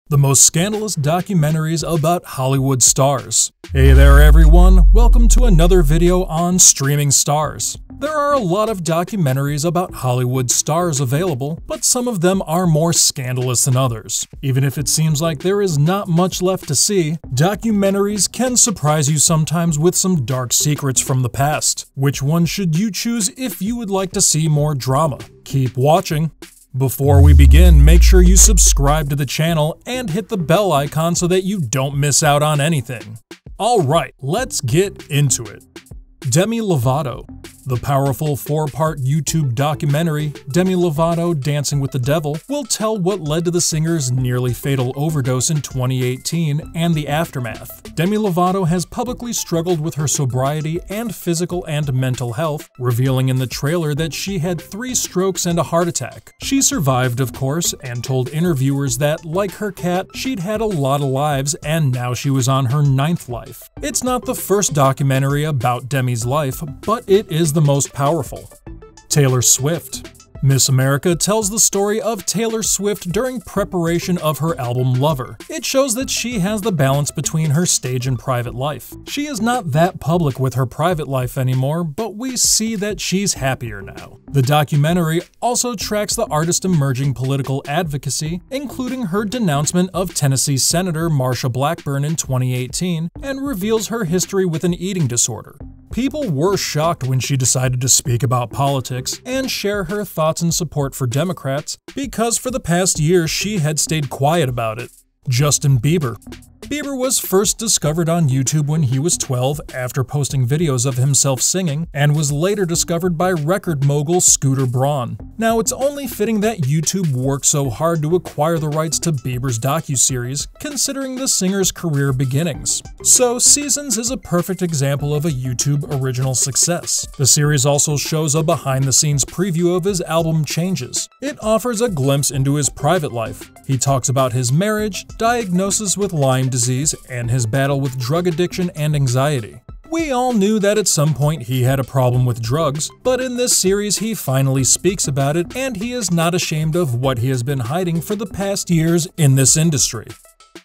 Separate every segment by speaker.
Speaker 1: the most scandalous documentaries about Hollywood stars. Hey there everyone, welcome to another video on streaming stars. There are a lot of documentaries about Hollywood stars available, but some of them are more scandalous than others. Even if it seems like there is not much left to see, documentaries can surprise you sometimes with some dark secrets from the past. Which one should you choose if you would like to see more drama? Keep watching. Before we begin, make sure you subscribe to the channel and hit the bell icon so that you don't miss out on anything. Alright, let's get into it. Demi Lovato. The powerful 4-part YouTube documentary, Demi Lovato Dancing with the Devil, will tell what led to the singer's nearly fatal overdose in 2018 and the aftermath. Demi Lovato has publicly struggled with her sobriety and physical and mental health, revealing in the trailer that she had 3 strokes and a heart attack. She survived, of course, and told interviewers that, like her cat, she'd had a lot of lives and now she was on her 9th life. It's not the first documentary about Demi's life, but it is the most powerful. Taylor Swift. Miss America tells the story of Taylor Swift during preparation of her album Lover. It shows that she has the balance between her stage and private life. She is not that public with her private life anymore, but we see that she's happier now. The documentary also tracks the artist's emerging political advocacy, including her denouncement of Tennessee Senator Marsha Blackburn in 2018, and reveals her history with an eating disorder. People were shocked when she decided to speak about politics and share her thoughts and support for Democrats, because for the past year she had stayed quiet about it. Justin Bieber. Bieber was first discovered on YouTube when he was 12 after posting videos of himself singing, and was later discovered by record mogul Scooter Braun. Now, it's only fitting that YouTube worked so hard to acquire the rights to Bieber's docuseries, considering the singer's career beginnings. So, Seasons is a perfect example of a YouTube original success. The series also shows a behind-the-scenes preview of his album Changes. It offers a glimpse into his private life. He talks about his marriage, diagnosis with Lyme disease, and his battle with drug addiction and anxiety. We all knew that at some point he had a problem with drugs, but in this series he finally speaks about it, and he is not ashamed of what he has been hiding for the past years in this industry.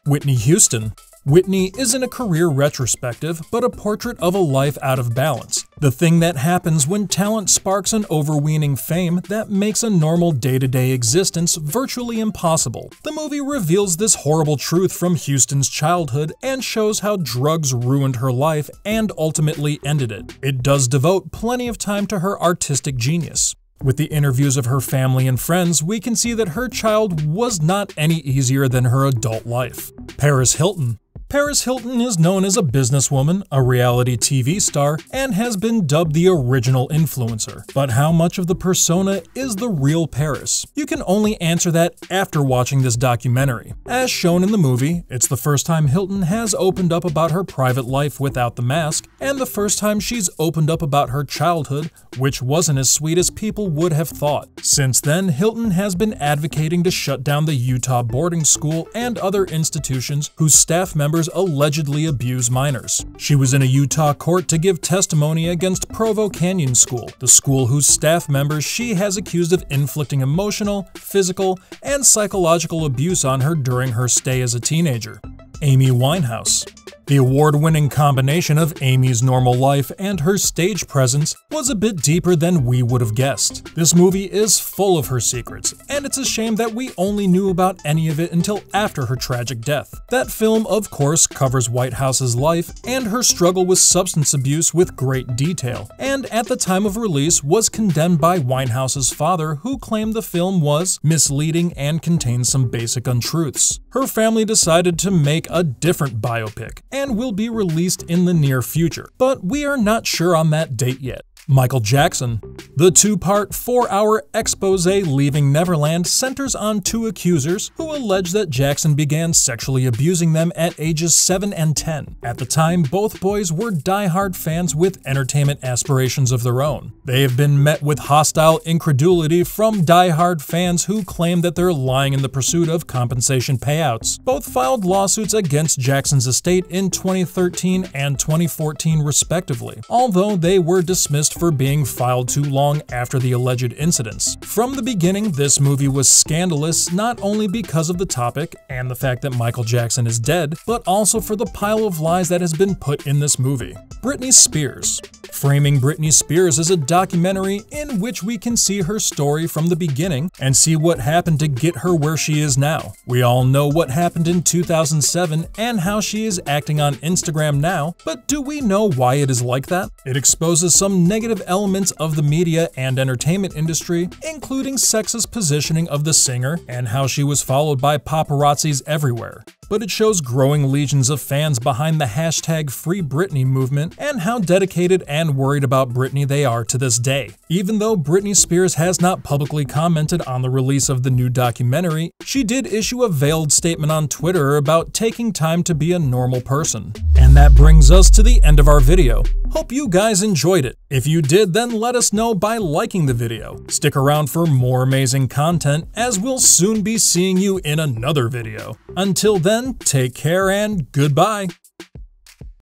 Speaker 1: Whitney Houston. Whitney isn't a career retrospective, but a portrait of a life out of balance. The thing that happens when talent sparks an overweening fame that makes a normal day-to-day existence virtually impossible. The movie reveals this horrible truth from Houston's childhood and shows how drugs ruined her life and ultimately ended it. It does devote plenty of time to her artistic genius. With the interviews of her family and friends, we can see that her child was not any easier than her adult life. Paris Hilton. Paris Hilton is known as a businesswoman, a reality TV star, and has been dubbed the original influencer. But how much of the persona is the real Paris? You can only answer that after watching this documentary. As shown in the movie, it's the first time Hilton has opened up about her private life without the mask, and the first time she's opened up about her childhood, which wasn't as sweet as people would have thought. Since then, Hilton has been advocating to shut down the Utah boarding school and other institutions whose staff members allegedly abuse minors. She was in a Utah court to give testimony against Provo Canyon School, the school whose staff members she has accused of inflicting emotional, physical, and psychological abuse on her during her stay as a teenager. Amy Winehouse. The award-winning combination of Amy's normal life and her stage presence was a bit deeper than we would have guessed. This movie is full of her secrets, and it's a shame that we only knew about any of it until after her tragic death. That film, of course, covers Whitehouse's life and her struggle with substance abuse with great detail, and at the time of release was condemned by Winehouse's father, who claimed the film was misleading and contained some basic untruths. Her family decided to make a different biopic, and will be released in the near future, but we are not sure on that date yet. Michael Jackson. The 2-part, 4-hour expose Leaving Neverland centers on 2 accusers who allege that Jackson began sexually abusing them at ages 7 and 10. At the time, both boys were die-hard fans with entertainment aspirations of their own. They have been met with hostile incredulity from die-hard fans who claim that they're lying in the pursuit of compensation payouts. Both filed lawsuits against Jackson's estate in 2013 and 2014 respectively, although they were dismissed criticized for being filed too long after the alleged incidents. From the beginning, this movie was scandalous not only because of the topic and the fact that Michael Jackson is dead, but also for the pile of lies that has been put in this movie. Britney Spears. Framing Britney Spears is a documentary in which we can see her story from the beginning and see what happened to get her where she is now. We all know what happened in 2007 and how she is acting on Instagram now, but do we know why it is like that? It exposes some negative elements of the media and entertainment industry, including sexist positioning of the singer and how she was followed by paparazzis everywhere. But it shows growing legions of fans behind the hashtag Free Britney movement and how dedicated and worried about Britney they are to this day. Even though Britney Spears has not publicly commented on the release of the new documentary, she did issue a veiled statement on Twitter about taking time to be a normal person. And that brings us to the end of our video. Hope you guys enjoyed it. If you did, then let us know by liking the video. Stick around for more amazing content, as we'll soon be seeing you in another video. Until then, take care and goodbye.